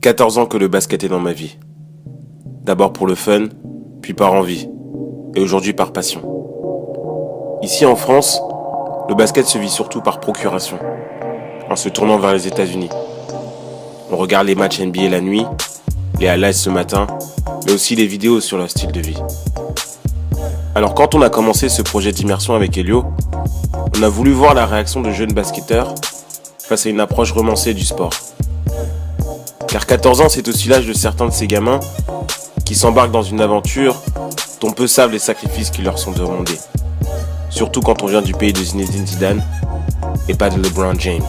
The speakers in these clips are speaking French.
14 ans que le basket est dans ma vie. D'abord pour le fun, puis par envie, et aujourd'hui par passion. Ici en France, le basket se vit surtout par procuration, en se tournant vers les États-Unis. On regarde les matchs NBA la nuit, les highlights ce matin, mais aussi les vidéos sur leur style de vie. Alors quand on a commencé ce projet d'immersion avec Elio, on a voulu voir la réaction de jeunes basketteurs face à une approche romancée du sport. Car 14 ans, c'est aussi l'âge de certains de ces gamins qui s'embarquent dans une aventure dont peu savent les sacrifices qui leur sont demandés. Surtout quand on vient du pays de Zinedine Zidane et pas de LeBron James.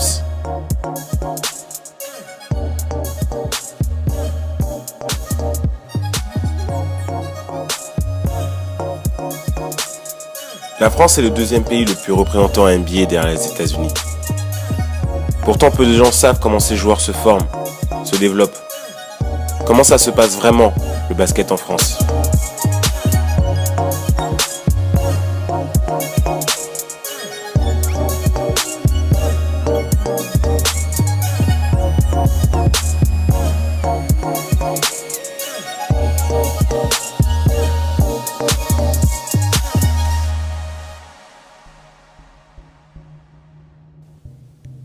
La France est le deuxième pays le plus représentant en NBA derrière les États-Unis. Pourtant, peu de gens savent comment ces joueurs se forment, se développent. Comment ça se passe vraiment, le basket en France?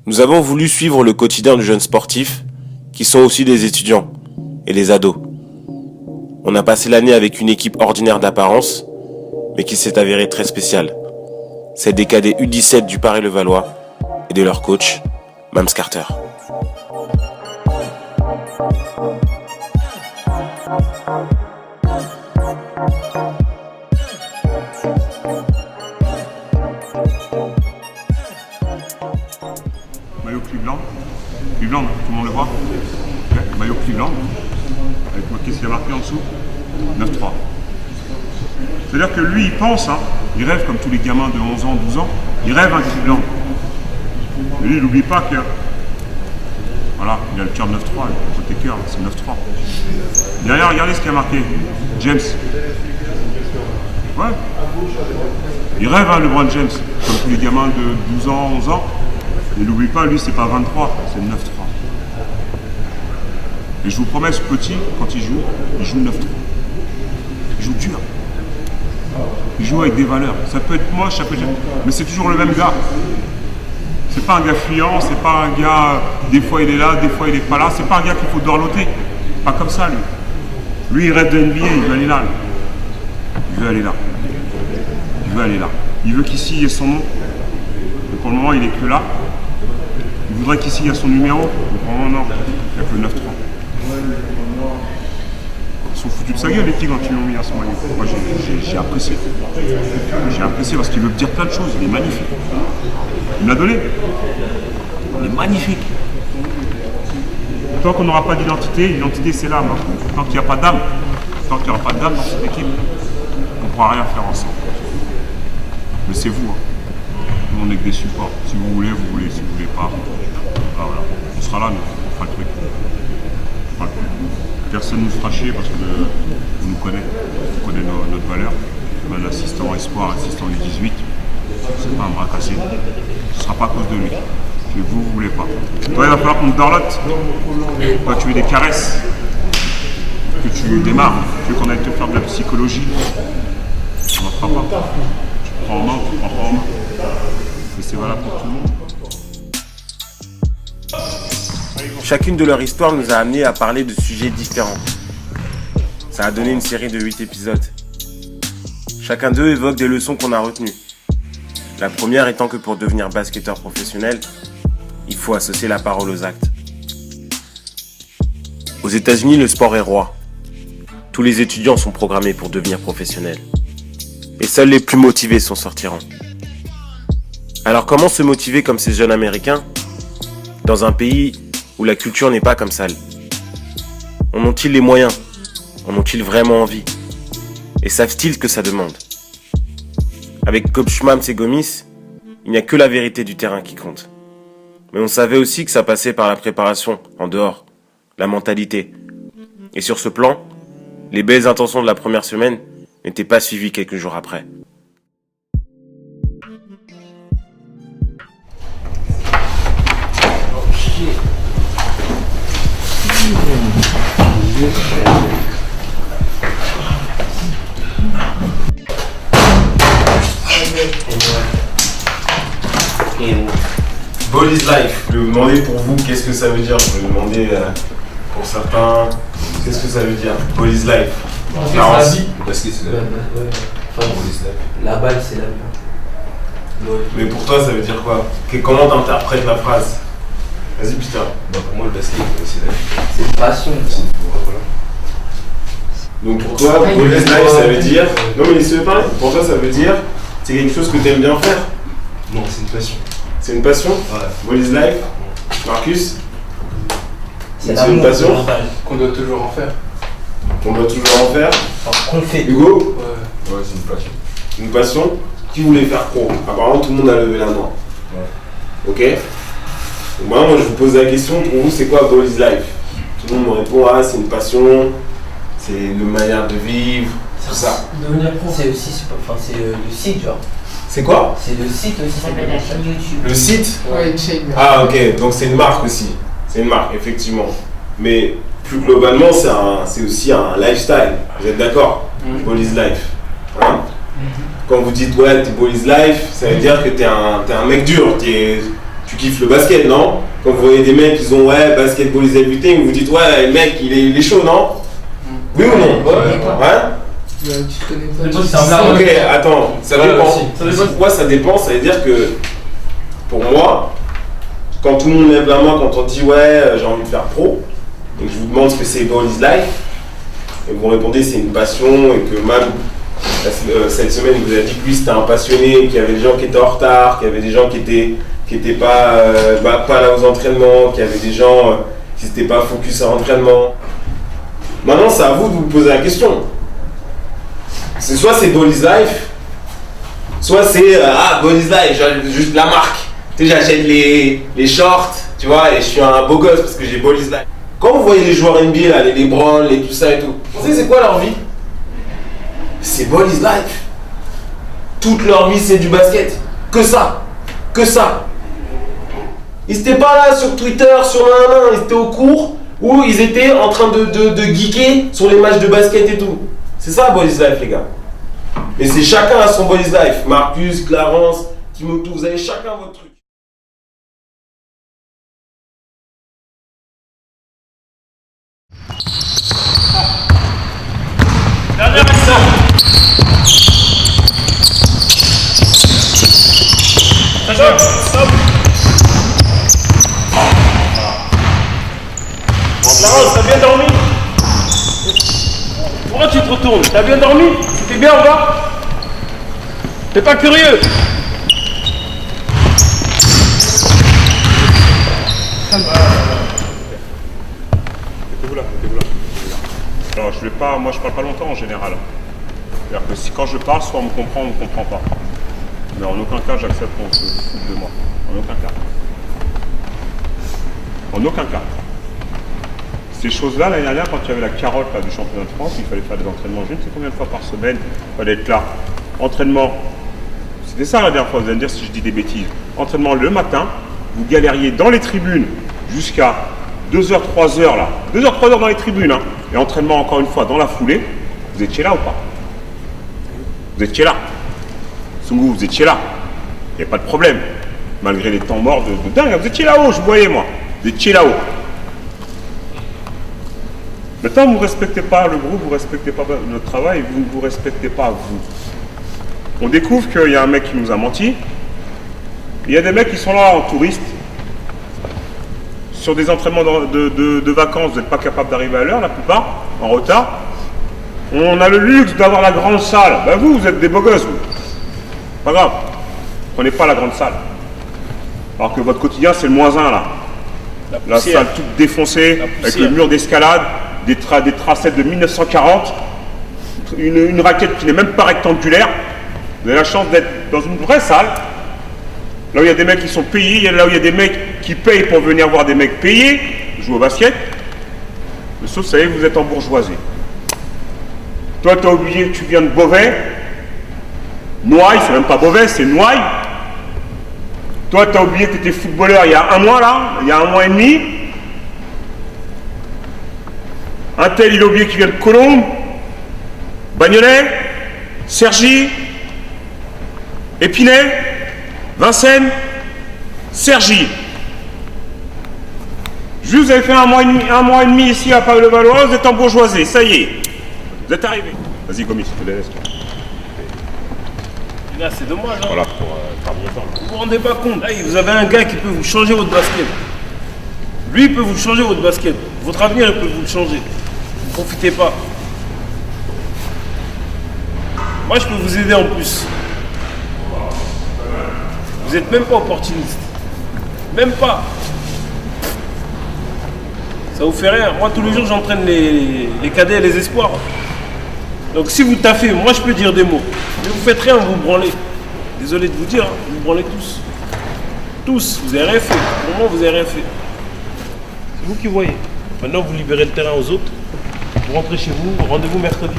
Nous avons voulu suivre le quotidien de jeunes sportifs qui sont aussi des étudiants et des ados. On a passé l'année avec une équipe ordinaire d'apparence, mais qui s'est avérée très spéciale. Celle des cadets U17 du Paris-Levallois et de leur coach, Mams Carter. Maillot Cleveland, Cleveland, tout le monde le voit. Okay. Maillot Cleveland, avec moi, qu'est-ce qu'il y a marqué en dessous? 9-3. C'est-à-dire que lui, il pense, il rêve comme tous les gamins de 11 ans, 12 ans, il rêve un Cleveland. Mais lui, il n'oublie pas que, voilà, il a le cœur 9-3, le côté cœur, c'est 9-3. Derrière, regardez ce qu'il y a marqué, James. Ouais. Il rêve, LeBron James, comme tous les gamins de 12 ans, 11 ans. Et n'oublie pas, lui, c'est pas 23, c'est 9-3. Et je vous promets, ce petit, quand il joue 9-3. Il joue dur. Il joue avec des valeurs. Ça peut être moche, ça peut être... mais c'est toujours le même gars. C'est pas un gars fuyant, c'est pas un gars, des fois il est là, des fois il est pas là. C'est pas un gars qu'il faut dorloter. Pas comme ça, lui. Lui, il rêve de NBA, il veut aller là. Il veut aller là. Il veut aller là. Il veut qu'ici, il y ait son nom. Mais pour le moment, il est que là. Il voudrait qu'ici il y a son numéro, mais pour le moment non, il n'y a que le 9-3. Ils sont foutus de sa gueule les filles quand ils l'ont mis à ce maillot. Moi j'ai apprécié. J'ai apprécié parce qu'il veut me dire plein de choses, il est magnifique. Il me l'a donné. Il est magnifique. Tant qu'on n'aura pas d'identité, l'identité c'est l'âme. Tant qu'il n'y a pas d'âme, tant qu'il n'y aura pas d'âme dans cette équipe, on ne pourra rien faire ensemble. Mais c'est vous. Nous, on est que des supports. Si vous voulez, vous voulez. Si vous voulez pas, voilà. On sera là, nous. On fera le truc. On fera le truc. Personne ne nous fera chier parce que on nous connaît. On connaît notre valeur. Même l'assistant espoir, l'assistant du 18, c'est pas un bras cassé. Ce ne sera pas à cause de lui. Si vous voulez pas. Toi, il va falloir qu'on te dorlote. Toi, tu veux des caresses. Que tu démarres. Tu veux qu'on aille te faire de la psychologie. On n'en fera pas. Tu prends en main, tu prends pas en main. Et c'est valable pour tout le monde. Chacune de leurs histoires nous a amenés à parler de sujets différents. Ça a donné une série de 8 épisodes. Chacun d'eux évoque des leçons qu'on a retenues. La première étant que pour devenir basketteur professionnel, il faut associer la parole aux actes. Aux États-Unis, le sport est roi. Tous les étudiants sont programmés pour devenir professionnels. Et seuls les plus motivés s'en sortiront. Alors comment se motiver comme ces jeunes Américains dans un pays où la culture n'est pas comme ça? En ont-ils les moyens? En ont-ils vraiment envie? Et savent-ils ce que ça demande? Avec coach Mams et Gomis, il n'y a que la vérité du terrain qui compte. Mais on savait aussi que ça passait par la préparation, en dehors, la mentalité. Et sur ce plan, les belles intentions de la première semaine n'étaient pas suivies quelques jours après. Ball is life. Je vais vous demander pour vous qu'est-ce que ça veut dire. Je vais vous demander pour certains qu'est-ce que ça veut dire. Ball is life. Clarence. Parce que c'est la balle, c'est la vie. Mais pour toi, ça veut dire quoi? Comment t'interprètes la phrase? Vas-y, putain. Bah, pour moi, le basket, c'est la vie. C'est une passion. Voilà. Donc pour toi, ball is life, ça veut dire. Non, mais laissez-le parler. Pour toi, ça veut dire c'est quelque chose que t'aimes bien faire. Non, c'est une passion. C'est une passion? Ouais. Ball is life. Marcus? C'est une passion Qu'on doit toujours en faire. qu'on doit toujours en faire. Qu'on fait. Hugo? Ouais, c'est une passion. Une passion? Qui voulait faire pro? Apparemment, tout le monde a levé la main. Ouais. Ok? Donc moi, je vous pose la question, pour vous, c'est quoi ball is life? Tout le monde me répond, ah, c'est une passion, c'est une manière de vivre, tout ça. Devenir pro, c'est aussi, c'est le site, genre. C'est quoi? C'est le site aussi, ça s'appelle la chaîne YouTube. Le site? Ouais, une chaîne. Ah, ok, donc c'est une marque aussi. C'est une marque, effectivement. Mais plus globalement, c'est aussi un lifestyle. Vous êtes d'accord? Ball is life. Hein? Quand vous dites, ouais, t'es ball is life, ça veut dire que t'es un mec dur, tu kiffes le basket, non? Quand vous voyez des mecs qui ont, ouais, basketball is everything, vous dites, ouais, le mec, il est chaud, non? Oui ou non? Tu connais pas. Ok, attends, ça dépend. Pourquoi ça dépend? Ça veut dire que, pour moi, quand tout le monde lève la main, quand on dit, ouais, j'ai envie de faire pro, et que je vous demande ce que c'est ball is life, et vous répondez, c'est une passion, et que même cette semaine, il vous a dit que lui, c'était un passionné, qu'il y avait des gens qui étaient en retard, qu'il y avait des gens qui étaient pas là aux entraînements, qu'il y avait des gens qui n'étaient pas focus à l'entraînement. Maintenant, c'est à vous de vous poser la question. Soit c'est ball is life, soit c'est ball is life, juste la marque. Tu sais, j'achète les shorts, tu vois, et je suis un beau gosse parce que j'ai ball is life. Quand vous voyez les joueurs NBA, là, les LeBron, les tout ça et tout, vous savez c'est quoi leur vie? C'est ball is life. Toute leur vie c'est du basket. Que ça. Que ça. Ils étaient pas là sur Twitter, sur ils étaient au cours où ils étaient en train de geeker sur les matchs de basket et tout. C'est ça ball is life les gars. Et c'est chacun à son ball is life. Marcus, Clarence, Timothée, vous avez chacun votre truc. Dernière action. Stop. Bon, Clarence, t'as bien dormi? Pourquoi tu te retournes? T'as bien dormi? C'était bien en bas? T'es pas curieux? Mettez-vous là. Alors, moi je parle pas longtemps en général. C'est-à-dire que quand je parle, soit on me comprend, ou on me comprend pas. Mais en aucun cas j'accepte qu'on se foute de moi. En aucun cas. En aucun cas. Ces choses-là, l'année dernière, quand il y avait la carotte là, du championnat de France, il fallait faire des entraînements, je ne sais combien de fois par semaine, il fallait être là. Entraînement, c'était ça la dernière fois, vous allez me dire si je dis des bêtises. Entraînement le matin, vous galériez dans les tribunes jusqu'à 2h, 3h là. 2h, 3h dans les tribunes, hein. Et entraînement encore une fois dans la foulée, vous étiez là ou pas? Vous étiez là. Sungu, vous étiez là. Il n'y a pas de problème. Malgré les temps morts de dingue, vous étiez là-haut, je voyais moi. Vous étiez là-haut. Maintenant, vous ne respectez pas le groupe, vous ne respectez pas notre travail, vous ne vous respectez pas vous. On découvre qu'il y a un mec qui nous a menti. Il y a des mecs qui sont là en touriste. Sur des entraînements de vacances, vous n'êtes pas capable d'arriver à l'heure, la plupart, en retard. On a le luxe d'avoir la grande salle. Ben vous êtes des beaux gosses, vous. Pas grave. Prenez pas la grande salle. Alors que votre quotidien, c'est le -1 là. La salle toute défoncée, avec le mur d'escalade, des tracettes de 1940, une raquette qui n'est même pas rectangulaire. Vous avez la chance d'être dans une vraie salle, là où il y a des mecs qui sont payés, là où il y a des mecs qui payent pour venir voir des mecs payés, jouer au basket. Mais sauf, vous savez, vous êtes en bourgeoisie. Toi, tu as oublié que tu viens de Beauvais. Noailles, c'est même pas Beauvais, c'est Noailles. Toi, tu as oublié que tu étais footballeur il y a un mois là, il y a un mois et demi. Un tel, il a oublié qu'il vient de Colombes, Bagnolet, Cergy, Épinay, Vincennes, Cergy. Juste, vous avez fait un mois et demi ici à Paris-le-Valois, vous êtes en bourgeoisie, ça y est. Vous êtes arrivé. Vas-y, Gomis, je te laisse. Là, c'est dommage. Hein. Voilà, pour faire mon temps. Vous vous rendez pas compte. Là, vous avez un gars qui peut vous changer votre basket. Lui, il peut vous changer votre basket. Votre avenir, il peut vous le changer. Ne profitez pas. Moi, je peux vous aider en plus. Vous n'êtes même pas opportuniste. Même pas. Ça vous fait rien. Moi, tous les jours, j'entraîne les cadets et les espoirs. Donc, si vous taffez, moi, je peux dire des mots. Mais vous faites rien, vous vous branlez. Désolé de vous dire, hein, vous vous branlez tous. Tous, vous n'avez rien fait. Pour moi, vous n'avez rien fait. C'est vous qui voyez. Maintenant, vous libérez le terrain aux autres. Vous rentrez chez vous, rendez-vous mercredi.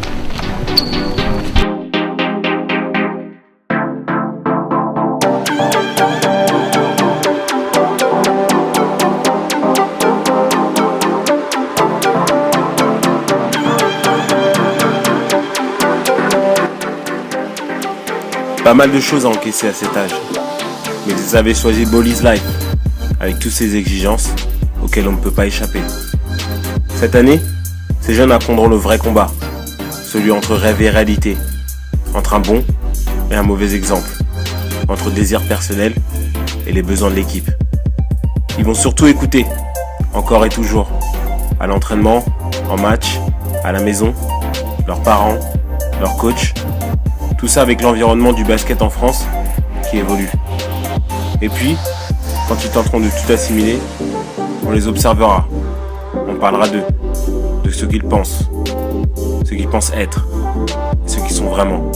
Pas mal de choses à encaisser à cet âge. Mais vous avez choisi Bally's Life, avec toutes ces exigences auxquelles on ne peut pas échapper. Cette année, ces jeunes apprendront le vrai combat, celui entre rêve et réalité, entre un bon et un mauvais exemple, entre désir personnel et les besoins de l'équipe. Ils vont surtout écouter, encore et toujours, à l'entraînement, en match, à la maison, leurs parents, leurs coachs. Tout ça avec l'environnement du basket en France qui évolue. Et puis, quand ils tenteront de tout assimiler, on les observera. On parlera d'eux, de ce qu'ils pensent être, et ce qu'ils sont vraiment.